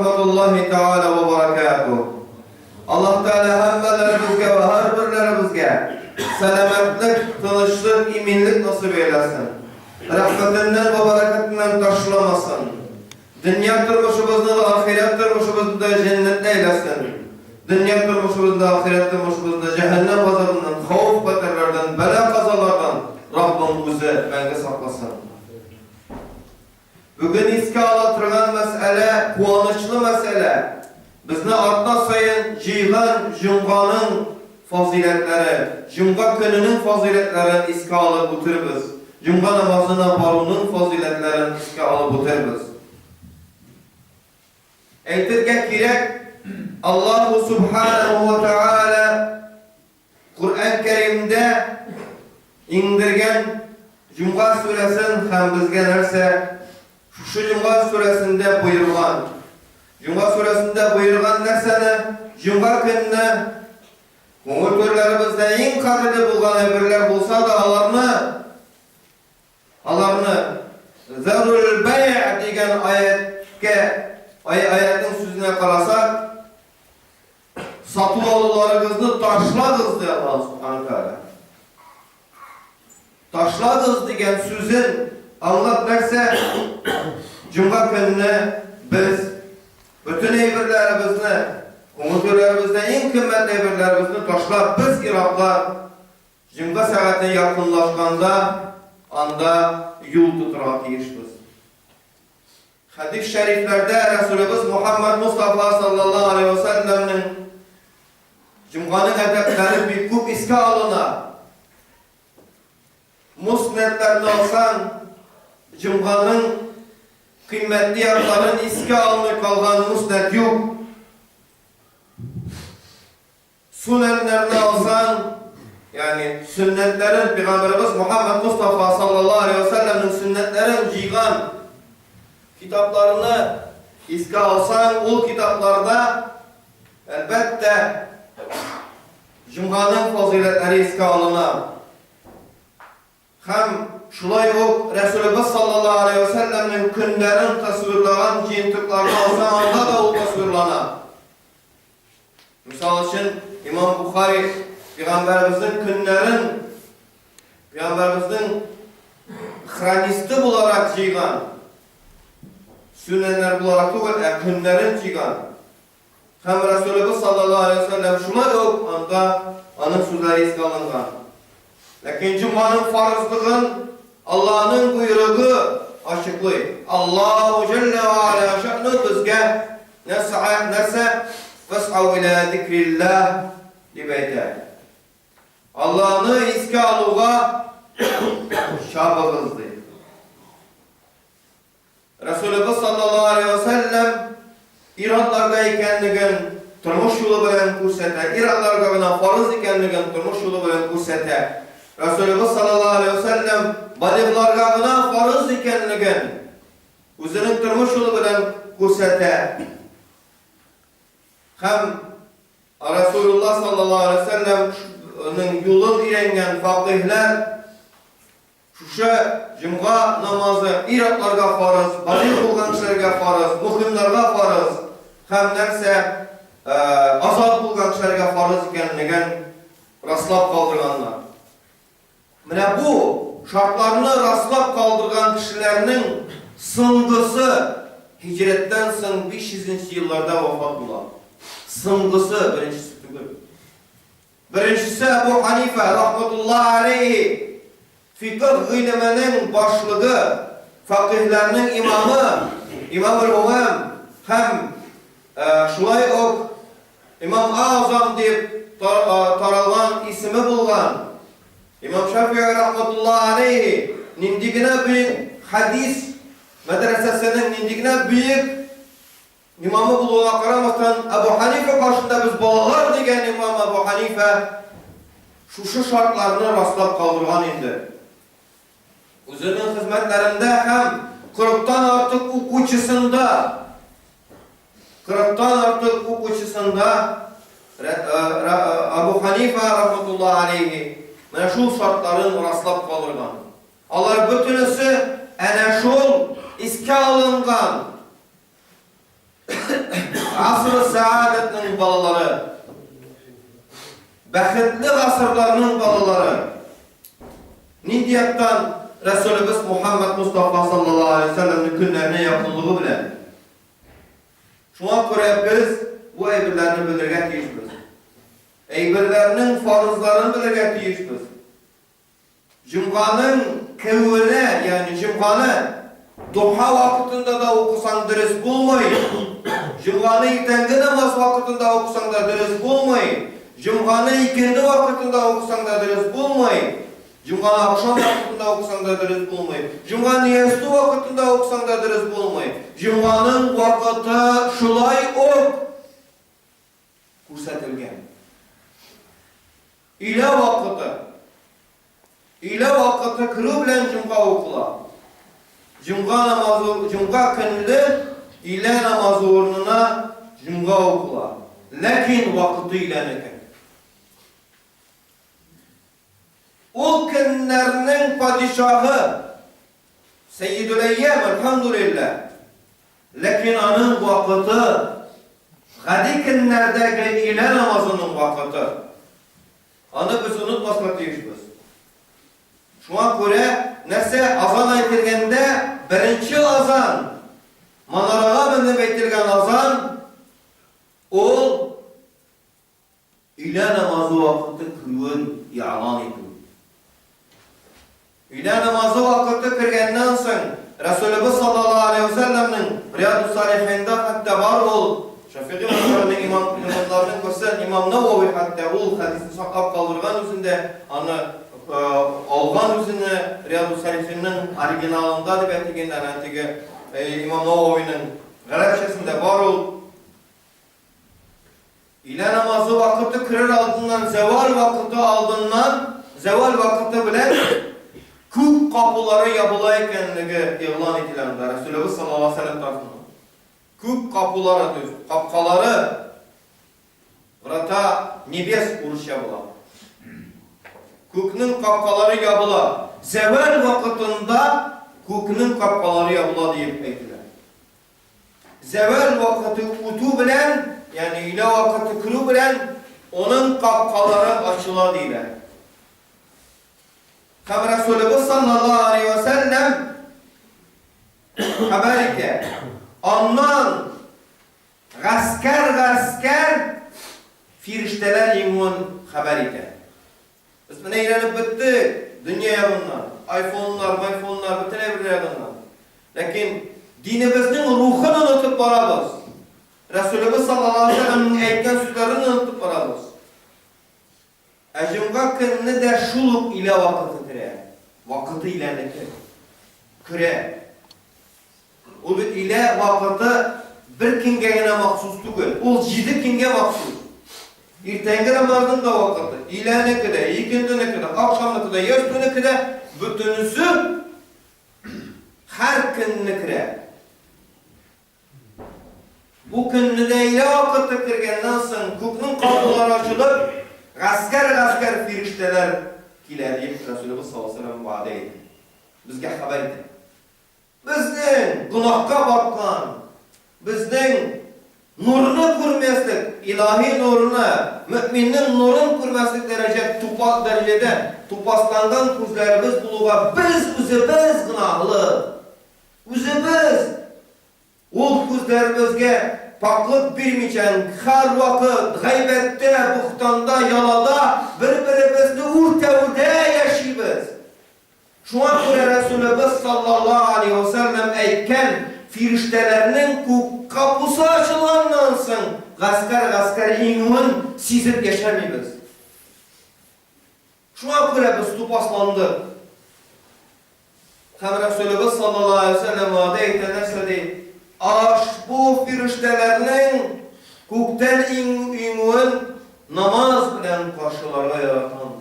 rahmetullahi teala ve berekatuhu. Allah Teala hemmelerimizge ve her birlerimizge selametlik, tınışlık, iminlik nasip eylesin. Rahmetinden ve bereketinden taşlamasın. Dünya turmuşumuzda ve ahiret turmuşumuzda cennette eylesin. Dünya turmuşumuzda, ahiret turmuşumuzda cehennem gazabından, havf beterlerden, bela kazalardan Rabbim bizi benge saklasın. Bugün iske alatırgan mesele, kuanışlı mesele. Bizni artna sayın Ceylan Cumga'nın faziletleri, Cumga gününün faziletlerini iske alıp bitiririz. Cumga namazına barunun faziletlerini iske alıp bitiririz. Eytirge kirek Allahu Subhanahu ve Teala Kur'an-ı Kerim'de indirgen Cumga suresinin hem bizge nerse şu Cumga suresinde buyurulan Cumga suresinde buyurgan nerseni Cumga gününe ko'ngil ko'rlarimizda eng qadrli bo'lgan birlar bo'lsa da alarni zarul bay' degan oyatning so'zine qarasak satuv oluvlarimizni tashlag'iz deydi Allah subhanahu wa ta'ala. Tashlag'iz degan so'zin anlab bersa Cumga gününe biz bütün eybirlerimizni, ko'ngillarimizni eng qimmat eybirlerimizni tashlab biz Iroqqa Cumga soatine yaqinlashganda anda yo'l tutira deyishmiz. Hadis shariflarda Rasulimiz Muhammad Mustafa sallallohu alayhi ve sellem'nin Cumga'nın edeplari bir ko'p esga alına. Musnedlerini alsan Cumga'nın kıymetli yerlerin iske alınıp kalgan musned yok. Sünnetlerini alsan, yani sünnetlerin Peygamberimiz Muhammed Mustafa sallallahu aleyhi ve sellem'in sünnetlerin ciygan kitaplarını iske alsan, o kitaplarda elbette Cumga'nın faziletleri iske alına. Hem şulay o Resulullah sallallahu aleyhi ve sellem'in günlerin tasvirlanan cintiklerini alsan anda da o tasvirlana. Misal için İmam Bukhari Peygamberimizin Peygamberimizin kronisti olarak ciygan sünnetler olarak da günlerin ciygan. Hem Resulullah sallallahu aleyhi ve sellem şulay o anda onun sözleri iske alıngan. Lakin Cuma'nın farzlığın Allah'ın buyruğu açıklı. Allahu Celle ve Ala şa'nu bizge nerse fes'av ila zikrillah dibeyte. Allah'ını iske alığa şabağızdı. Resulullah sallallahu aleyhi ve sellem İranlarga ekenligin turmuş yolu bilen ko'rsatdi. İranlarga bana farz ekenligin turmuş yolu bilen ko'rsatdi. Resulullah sallallahu aleyhi ve sellem balig'larga bana farz ekenligin o'zining turmush yo'li bilan ko'rsatdi. Hem Resulullah sallallahu aleyhi ve sellem'nin yo'lini o'rgangan faqihlar şuşa Cumga namazı Iroqlarga farz, baligh bo'lgan kishilarga farz, muhrimlarga farz, hem nerse azod bo'lgan kishilarga farz ekanligini rastlab qoldirganlar. Mana bu şartlarını rastlab kaldırgan kişilerinin sıngısı hicretten so'ng 500 yıllarda vafot bo'ladi. Sıngısı birincisi tugul. Birincisi Ebu Hanife rahmetullahi aleyhi fikr ilminin başlığı, fakihlerinin imamı, İmam-ül Umam hem şulay ok İmam Azam deyip taralgan ismi bulgan İmam Şafii rahmetullahi aleyhi nindigine büyük hadis medresesinin nindigine büyük imamı buluğa karamasın Ebu Hanife karşında biz balalar degen İmam Ebu Hanife şu şartlarını rastlap kaldırgan indi. Özünün hizmetlerinde hem 40'tan artık okuçısında Ebu Hanife rahmetullahi aleyhi şu şartların rastlap kaldırgan. Onlar bütünüsü ene şol iske alıngan asr-ı saadetinin balaları, bəxtli asırlarının balaları, nidiyattan Resulümüz Muhammed Mustafa sallallahu aleyhi ve sellem'in günlerine yakınlığı bile. Şuna göre biz bu eybirlerini bilirge tiyişmiz. Eybirlerinin farzlarını bilirge tiyişmiz. Cumganın kevvine, yani cumganı duha vakitinde de okusan dürüst bulmayın. Cumganı itengi namaz vakitinde okusan da dürüst bulmayın. Cumganı ikindi vakitinde okusan da dürüst bulmayın. Cumganı akşam vakitinde okusan da dürüst bulmayın. Cumganı yestu vakitinde okusan da dürüst bulmayın. Cumganın vakiti şulay ok kursatilgen. İle vakiti. İle vakiti kırı bilen cumga okula. Cumga namazı, cumga kınlı ile namazı uğruna cumga okula. Lakin vakiti ile neken. O günlerinin padişahı Seyyidül Eyyam elhamdülillah. Lakin onun vakiti gadi günlerdeki ile namazının vakiti. Onu biz unutmasak diyeceğiz. Şuna göre neyse azan aytilgende birinci azan manarağa binip aytilgen azan o ile namazı vakiti kıyın i'lan edilir. İle namazı vakiti kırgenden sonra Resulullah sallallahu aleyhi ve sellem'nin Riyad-ı Salihinde hatta var ol Şafii Mezhebi'nin imamlarının gösteren İmam Nevevi hatta ol hadisini sakap kaldırgan üzerinde algan üzerine Riyad-ı Salihinin orijinalında da belirtigenler antiki İmam Nevevi'nin Garapçasında var ol İle namazı vakiti kırır aldığından zeval vakiti aldığından zeval vakiti bile kuk kapıları yapılaykenliği ilan edilenler Resulullah sallallahu aleyhi ve sellem tarafından. Kuk kapıları düz, kapkaları burada nebes uruş yapıla. Kuk'nun kapkaları yapıla. Zeval vakitinde Kuk'nun kapkaları yapıla deyip ettiler. Zeval vakiti utu bilen, yani ile vakiti kırı bilen onun kapkaları açıla deyler. Hem Resulullah sallallahu aleyhi ve sellem haber etti. Ondan gasker firişteler imun haber etti. Biz bunu eğlenip bitti. Dünyaya bunlar. iPhone'lar bütün evliler bunlar. Lakin dinimizin ruhunu unutup barabız. Resulullah sallallahu aleyhi ve sellem'in aytgan sözlerini unutup barabız. Ecumga kınını da şuluk ile vakitidir. Vakiti ile ne küre. O ile vakiti bir kingene maksus değil. O 7 kinge maksus. İrtengi namazın da vakiti. İle ne kadar, ikindi ne kadar, akşam ne kadar, yastı ne kadar, bütünüsü her gün ne kadar. Bu kınını da ile vakiti kirgenden sonra Kuk'nun kapıları açılıp gasker firişteler kiler deyip Resulullah sallallahu aleyhi ve sellem vaade etti. Bizge haber etti. Bizden günahka bakkan, bizden nurunu kurmeslik, ilahi nurunu, müminin nurunu kurmeslik derecede tupaslandan kuzlarımız buluğa biz üzümüz günahlı. Üzümüz o kuzlarımızge paklık bilmeyeceğin her vakit gaybette, buhtanda, yalada birbirimizni urtevde yaşayız. Şu an göre Resulullah sallallahu aleyhi ve sellem aytken firiştelerinin kapısı açılandan sonra gasker inumun sizip geçemeyiz. Şu an göre biz tupaslandık. Hem Resulullah sallallahu aleyhi ve sellem vaade ettilerse değil. Bu firiştelerinin kukten inumun namaz bilen karşılarına yaratandır.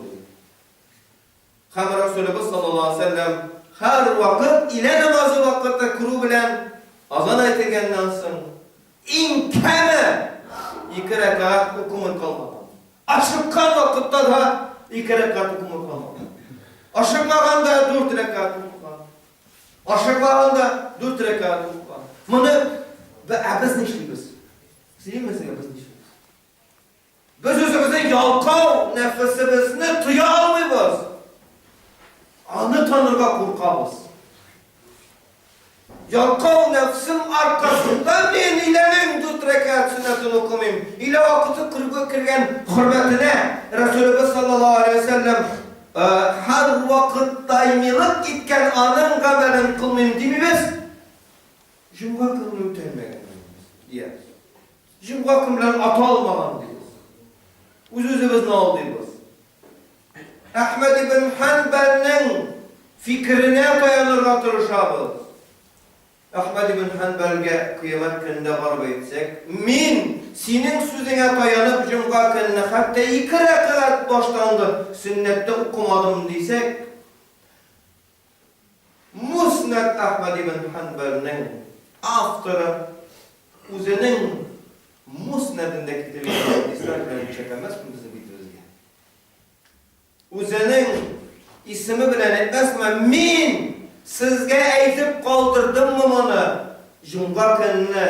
Hem Resulullah sallallahu aleyhi ve sellem her vakit ile namazı vakitte kuru bilen azan ayetinden sonra inkeme 2 rekat hukumun kalmadan. Aşıkkan vakitte da 2 rekat hukumun kalmadan. Aşıklağında 4 rekat hukumun kalmadan. Aşıklağında 4 rekat hukumun kalmadan. Bunu ve biz ne işliyiz? Silinmesiga biz nişimiz. Biz özümüzün yalqav nefesimizni tuya almayız. Anı tanırga korkabız. Yalqav nefsim arkasında men ilenin 4 rekat sünnetini okumayım. İle vakıtı kırgı kirgen hürmetine Resulullah sallallahu aleyhi ve sellem her vakit daimilik gitken anın kaberini kılmayım demimiz Jumga kılını ötenmegen diye. Jumga kımlan ata almagan diyoruz. Uzuzumuz ne olduymuz? Ahmed ibn Hanbel'nin fikrine dayanırga turuşabız. Ahmed ibn Hanbel'ge kıyamet gününde varba etsek, min senin sözüne dayanıp Jumga kılını hatta 2 rekat başlandı sünnette okumadım diysek, Musnad Ahmed ibn Hanbel'nin avtoru o'zining musnadindagi hadislarni chekamas bizni bitirizga. O'zining ismi bilan aytmasman, men sizga aytib qoldirdimmi buni? Juma kunni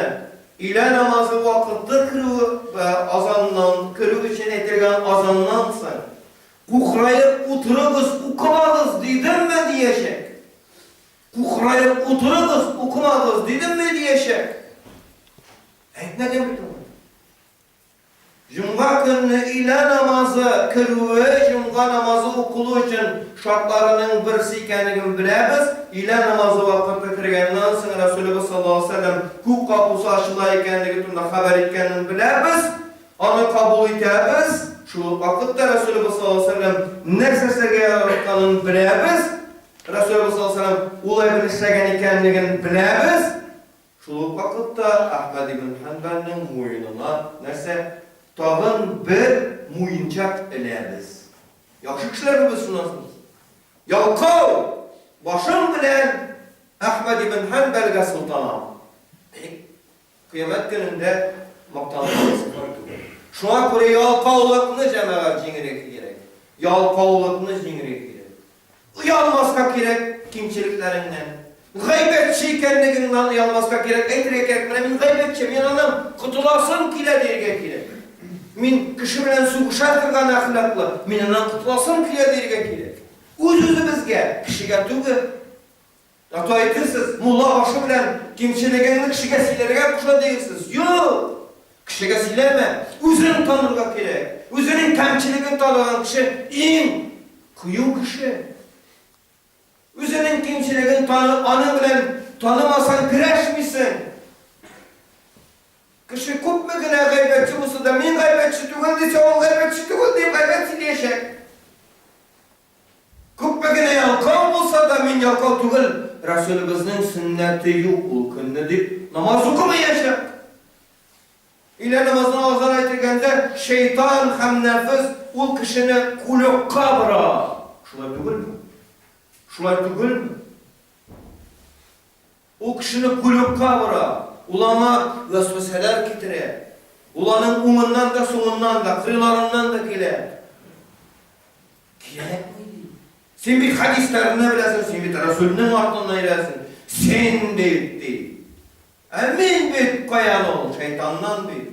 ila namozi vaqtida kiruv va azondan kiruv uchun aytilgan azondan so'ng qo'qrayib o'tiribsiz, o'qimag'iz dedimmi deyishak. Qo'qrayib o'tiribsiz, o'qimag'iz dedimmi deyishak. Aytmagan bitim. Juma kunni ila namozi kiruvi, juma namozi o'qilishi uchun shartlarining birisi ekanligini bilamiz. Ila namozi vaqtida kirgandan so'ng Rasululloh sallallohu alayhi vasallam ko'p qabusi ochilar ekanligi tunda xabar etganini bilamiz. Onu qabul etamiz. Shu vaqtda Rasululloh sallallohu alayhi vasallam narsaga yaratganini bilamiz. Rasululloh sallallohu alayhi vasallam ulay bir ishlagan ekanligini bilamiz. Shu vaqtda Ahmad ibn Hanbalning mo'yinina narsa tag'in bir mo'yinchaq ilamiz. Yaxshi kishilar biz shunasiz. Yalqov boshim bilan Ahmad ibn Hanbalga sultonam. Qiyomat kunida maqtanamiz. Shunga ko'ra yalqovlikni jamoat jingirek kerak. Yalqovlikni jingirek kerak. Uyalmasqa kerak kimchiliklaringdan. G'aybetçi ekanligidan uyalmasqa kerak. Aytira kerak, men g'aybetçi, men ondan qutulasam keladi degan kerak. Men kishi bilan sug'ishar turgan axloqli, men ondan qutulasam keladi degan kerak. O'z-o'zimizga, kishiga tug'ib Ato aytasiz, mulla boshi bilan kimchiligingni kishiga siylarga qo'sha deysiz. Yo'q. Kishiga siylama. O'zini tanirga kerak. O'zining kamchiligini tanigan kishi eng quyuq kishi. O'zining kimchiligini tanib, ona bilan tanimasan kurashmaysan. Kishi ko'pmagina g'aybetchi bo'lsa-da, men g'aybetchi tug'il desa, u g'aybetchi tug'il deb g'aybetchi deyishak. Ko'pmagina yalqov bo'lsa-da, men yalqov tug'il. Rasulullohning sunnati yo'q u kunni deb namoz o'qimayashak. Ila namozini azon aytilganda shayton ham nafs u kishini quloqqa buradi. Shulay tug'ilmi? Shulay tug'ilmi? U kishini quloqqa buradi. Ulama vasvasalar keltiradi. Ularning o'ngidan da, so'ngidan da, qirlaridan da keladi. Kerakmi? Sen bir hadislerini bilesin, sen bir Resulünün ardından bilesin. Sen deydi. Men bet koyan ol, şeytandan bit.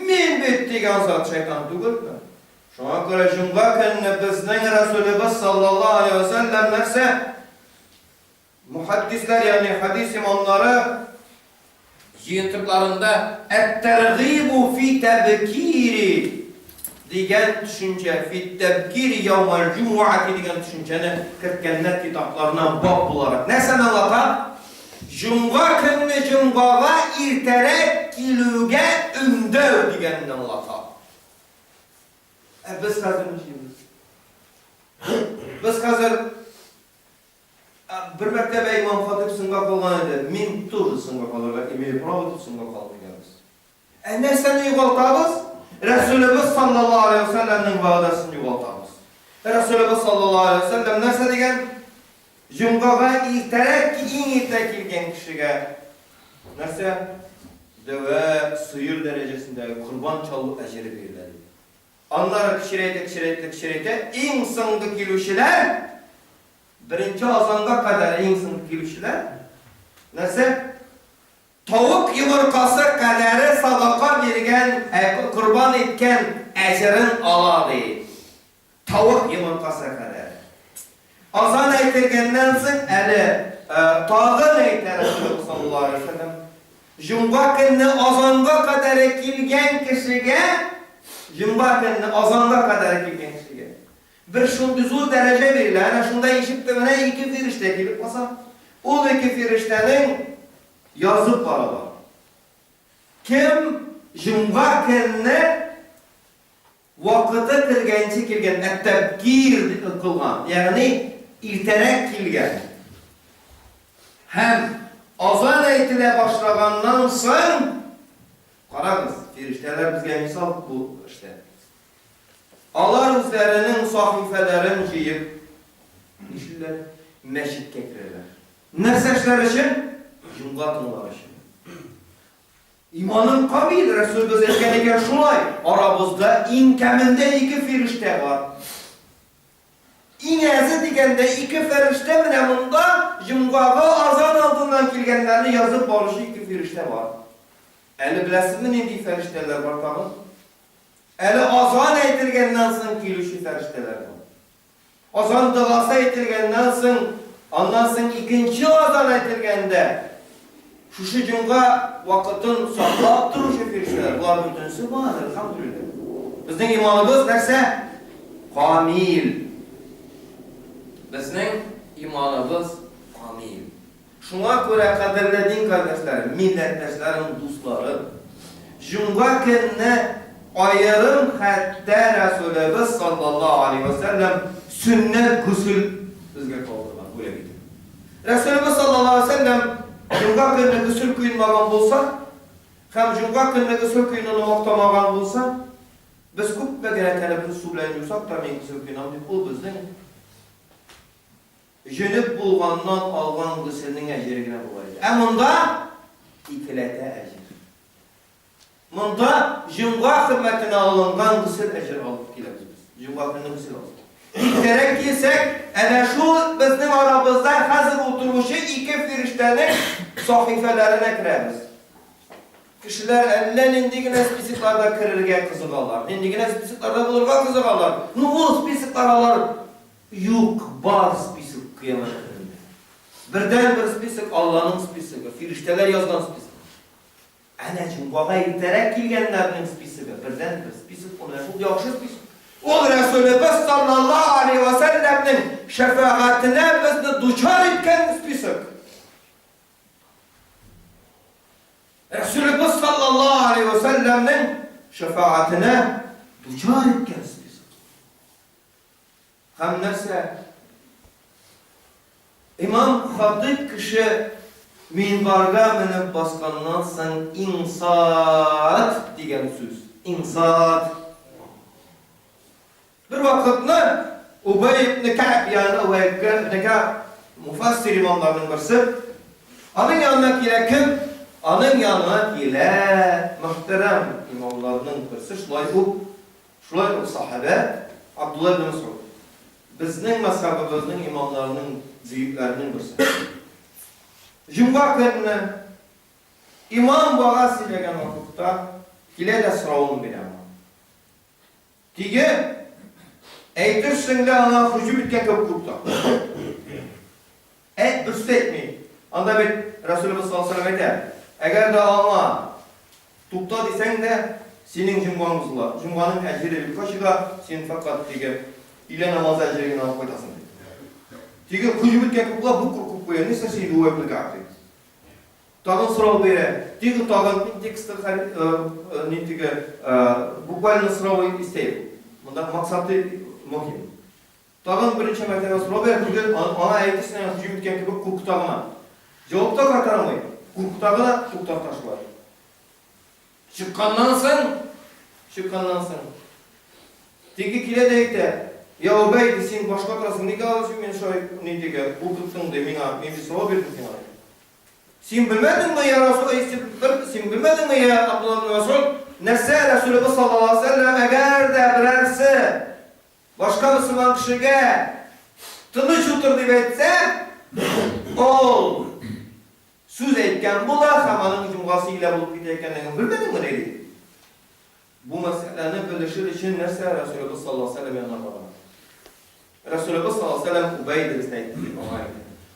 Men bet degan zat şeytan tug'ilmi? Shunga ko'ra juma kunni bizning Rasululloh sallallohu alayhi vasallam narsa muhaddislar, ya'ni hadis imomlari yig'intiqlarında at-targhibu fi tabkiri degan tushuncha, fi tabkiri yawmal jumu'ati degan tushunchani kiritganlar kitoblaridan bob bo'lar. Narsani anlatadi? Juma kunni jumaga ertaroq keluvga undov deganini anlatadi. Biz hozir nechimiz? Biz hozir bir martaba imom xatib singa qolgan edi. Men to'g'ri singa qolgan, men pravo singa qolganmiz. Narsani yo'qotamiz? Rasululloh sallallohu alayhi vasallamning va'dasini yo'qotamiz. Rasululloh sallallohu alayhi vasallam narsa degan? Jumaga ertaroq kelgan kishiga narsa deva suyur darajasindagi qurbon chalib ajri beriladi. Onlar kishirayta eng so'nggi keluvchilar birinchi azonga qadar eng so'nggi keluvchilar narsa tavuk yumurtası kaderi sadaka vergen, kurban etken ecrin aladı. Tavuk yumurtası kaderi. Azan aytilgenden soň tağın aytar Resulullah sallallahu aleyhi ve sellem. Jumba günni azanga kadar kilgen kişiге, jumba günni azanga kadar kilgen kişiге bir şunday zor derece verirler. Ana şunda işitdi mene iki firişte kelip qolsa, o iki firiştenin yazıp baralar. Kim jumba günni vaqti kirgençi kilgen, at-tabkir qilgan, yani erterek kilgen. Hem azan aytile başlagandan soň, qaragız, firişteler bizge misal bu işte. Alar üzerinin sahifelerin jiyip, nişiller, meşitke kirerler. Nerseşler için? Jumga tınlar için. İmanın kabil, Resulümüz etkenliken şulay. Aramızda in keminde iki firişte var. İn azı digende iki firişte mine bunda jumgaga azan altından kilgenlerini yazıp barışı iki firişte var. Eli bilesizmin indi firişteler var tabi. Eli azan etilgenden soň kilişi ferişteler var. Azan dığasa etilgenden soň, ondan soň ikinci azan etilgende şuşu jumga vakitin saklap duruşu ferişteler. Bular bütünsi var, elhamdülillah. Bizning imanımız nerse? Kamil. Bizning imanımız kamil. Şuna göre kaderlediğin kardeşlerim, milletleşlerim, dostlarım, jumga günni ayırım hatta Resulümüz sallallahu aleyhi ve sellem sünnet gusül bizge kaldırgan, böyle gidiyor. Resulümüz sallallahu aleyhi ve sellem jumga günni gusül kıyılmagan bolsa, hem jumga günni gusül kıyılını oktamagan bolsa, biz köp begene talebini su bilen yursak da men gusül kıyınam dep, bu bizning jönüp bulgandan algan gusülning ejrigine bolaydı. Munda ikilete ejir. Munda jumga hürmetine alıngan gusül ejir alıp keleriz biz. Jumga günni gusül alıp. Gerek kilsek, ana şu bizning aramızda hazır oturuşu iki firiştenin sahifelerine kireriz. Kişiler ellen indigine spisiklarda kirirge kızıqarlar. İndigine spisiklarda bulurga kızıqarlar. O spisiklarlar yok, bar spisik kıyamet gününde. Birden bir spisik Allah'ın spisiki, firişteler yazgan spisik. Ana jumgaga erterek kelgenlerning spisiki, birden bir spisik, ona çok yaxşı spisik. O Resulümüz sallallahu aleyhi ve sellem'nin şefaatine bizni duçar etken spisik. Resulümüz sallallahu aleyhi ve sellem'nin şefaatine duçar etken spisik. Hem nerse İmam Hatip kişi minbarga minip baskandan soň insat degan söz. İnsat. Bir vakitni Ubay ibn Ka'b, yani Ubay ibn Ka'b mufassir imamlarının birisi, onun yanına kile kim? Onun yanına kile muhterem imamlarının birisi, şulay o sahabe Abdullah ibn Mes'ud. Bizning mazhabimizning imamlarının büyüklerinin birisi. Jumga günni imam bağa silegen vaqtda kile de sorawun beraman. Tigi aytirsinglar ana hujum etken köp grupta. Durust etmeyin. Anda bir Resulümüz sallallahu aleyhi ve sellem aytar. Eğer de ana tupta deseng de senin jumgan buzula. Jumganın ecri bir kaşıga sen fakat tigi ile namaz ecrini alıp koytasın. Tigi hujum etken köpla bu kurkup koyar. Neyse sen bu yapılık yaptı. Tağın sırav beri. Tigi tağın tekstı tigi bukvalno sıravı isteyip. Bunda maksatı muhim. Tağın birinci mertebe sırav beri. Tigi ana ayettisine hujum etken köpü kurkutağına. Cevapta qaytaramaydı. Kurkutağına tuktaq taşlar. Çıqqandan soň tigi kile deydi. Ya Ubay, sen başqa qılasın, nega alsın men şoy netiga kurkutdың de men bir sırav berdim sen. Sen bilmedin mi ya Resulullah? Sen bilmedin mi ya Abdullah ibn Mes'ud? Nerse Resulullah sallallahu aleyhi ve sellem eğer de birersi başka Müslüman kişiye tınıç otur deb aytsa, ol Söz etken bular, hamanın cumgasıyla bulup giderkenlerini bilmedin mi neydi? Bu meseleni bilişir için nerse Resulullah sallallahu aleyhi ve sellem yanına var. Resulullah sallallahu aleyhi ve sellem Ubeydir isteydi.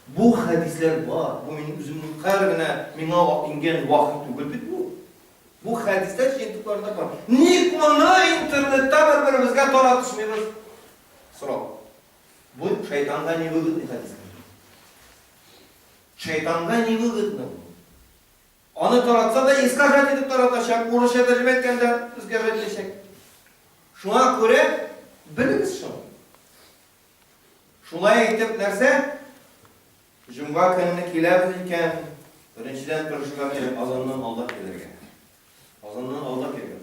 Bu hadisler var. Bu benim üzümün kalbine, mina ingen vakit tügül bu. Bu hadisler şintiklarında var. Nik mana internette birbirimizge taratışmıyoruz? Sıra. Bu şeytandan ne vügüdni hadisler. Şeytandan ne vügüdni. Onu taratsa da iskahat edip taratacak, uğraş edeceğim etkenden ızgara edecek. Şuna göre biliriz şunu. Şuna eğitip nerse, Cumba gününü kilabizken, birinciden kırışılamayalım, azandan Allah gelirken. Azandan Allah gelir.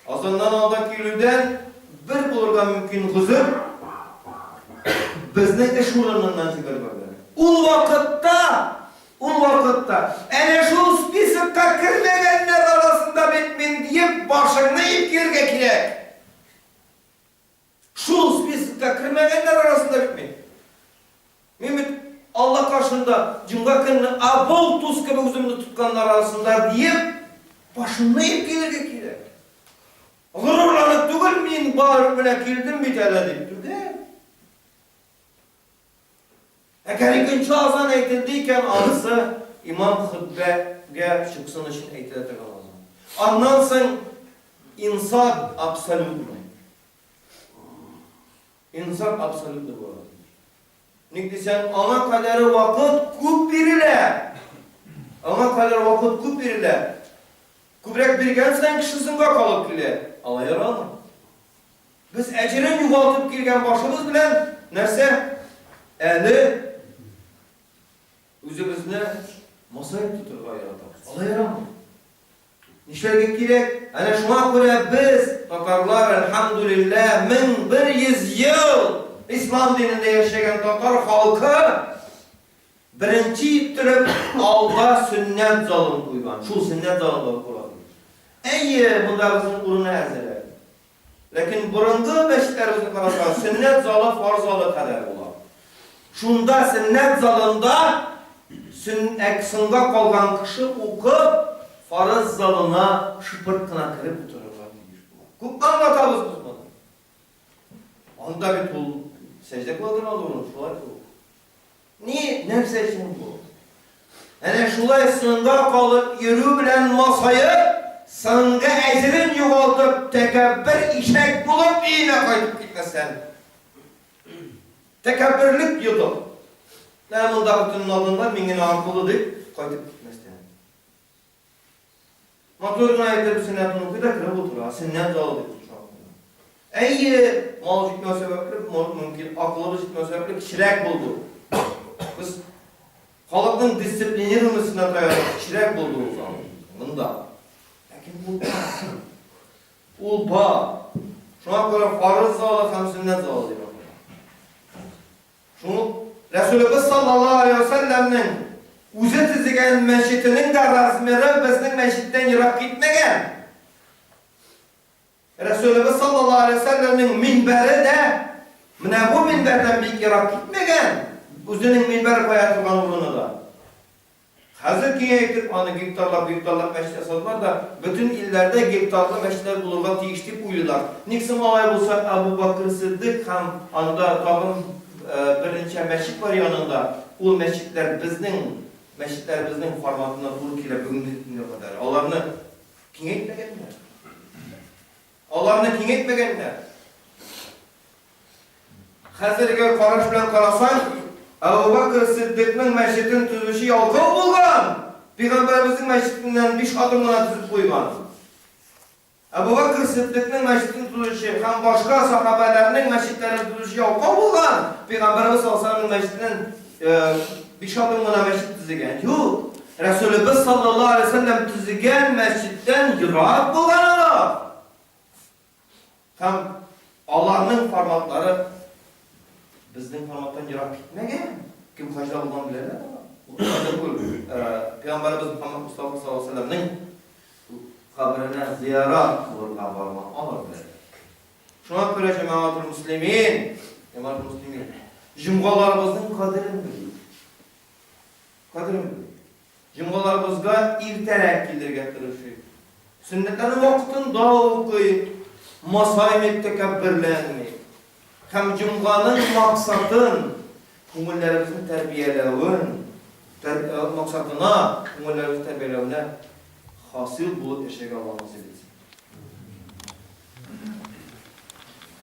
Azandan Allah gelirden bir bulurga mümkün huzur, bizning ish o'rinlardan chiqarib yuboradi. U vaqtda ana shu spiskka kirmaganlar orasida men deyip boshingni yeb kelga kerak. Şu spiskka kirmaganlar orasida bitmaydi. Men Allah karşında Cuma günü abol tuz gibi üzümünü tutkanlar arasında deyip başını yiyip gelirge. Gururlanıp tügül men barıp bile keldim bir tane deyip durdu. Eğer ikinci azan eğitildiyken ağzı imam hutbege çıksın için eğitiledir lazım. Anlansın insaf absolutlu. İnsaf absolutlu bu arada. Nikdi sen ana kadar vakit küp birile. Ana kadar vakit küp birile. Kübrek birgen sen kişisinde kalıp bile. Allah yaralım. Biz ecrin yuvaltıp girgen başımız bilen nerse? Eli üzümüzüne masayı tutur yaratırız. Allah yaralım. Nişlerge gerek. Ana şuna göre biz Tatarlar elhamdülillah 1100 yıl İslam dininde yaşayan Tatar halkı birinci ittirip alda sünnet zalım koygan. Şu sünnet zalımları koygan. Ey bundağızın uruna erzele. Lakin burundu meşitlerimizin kararsa sünnet zalı farz zalı kadar olar. Şunda sünnet zalında eksinde kalgan kişi okup farz zalına şıpırtkına kirip otururlar. Anlatabiliriz biz bunu. Onda bir tul secde kıldırmalı onu, şulay kıl. Niye? Nefse için bu. Yani şulay sınında kalıp yürü bilen masayı sınga ecrin yuvaltıp tekebbür işek bulup iğne kayıp gitmesen. Tekebbürlük yudup. Ne bunda bütün adımlar mingin akıllı deyip kayıp gitmesen. Motoruna ayetler sünnetini okuyda kırıp oturuyor. Sünnet zalı deyip. Ey mal jitme sebepli, mümkün akıllı jitme sebepli kişilik buldu. Biz halkın disiplinirmesinden dayalı kişilik buldu o zaman. Bunda. Lakin bu ba. Şuna göre farz zalı hem sünnet zalı diyor. Şunu Resulullah sallallahu aleyhi ve sellem'nin uzun tizgen meşitinin de razmeri bizning meşitten yırak gitmegen. Resulullah sallallahu aleyhi ve sellem'nin minberi de bu minberden bir yırak gitmegen. Uzunun minberi koyatırgan olduğunu da. Hazır ki yektir, anı giptarlar meşit yasadılar da bütün illerde giptarlı meşitler bulurlar, tiyiştip uylular. Niksim olay bulsa Abu Bakr Sıddık hem anıda tağın birinci meşit var yanında. O meşitler bizning formatında Türkiye'yle bugün kadar. Onlarını kim etmegenler? Onlarını kim etmegenler? Hazırga qarash bilan qarasan, Abu Bakr Siddiqning meşitin tuzilishi yolg'on bo'lgan. Payg'ambarimizning meşitinden 5 adımına tuzib qo'ygan. Abu Bakr Siddiqning meşitin tuzilishi ham boshqa sahabalarning meşitlarining tuzilishi yolg'on bo'lgan. Payg'ambarimiz sollallohu alayhi vasallam meşitinden 5 adımına meşit tuzilgan. Yo'q. Resulullah sallallahu aleyhi ve sellem tuzilgan meşitten yiroq bo'lgan. Tam Allah'ın formatları bizning formatdan yiroq gitmagan. Kim qancha bo'lgan biladi. Peygamberimiz Muhammed Mustafa sallallohu aleyhi ve sellem'ning qabrine ziyorat qilib borgan oladi. Shuna ko'ra jamoatul muslimin, jumg'alarimizning qadrini biling. Cumgalarımızga irterek kildirge tırışıyık. Sünnetlerin vaktında okuyup, masaymet tekebbirlenmeyi. Hem cumganın maksatın, kumullerimizin terbiyelevin, maksatına, kumullerimizin terbiyelevine hasıl bulup eşek almamızı bilsin.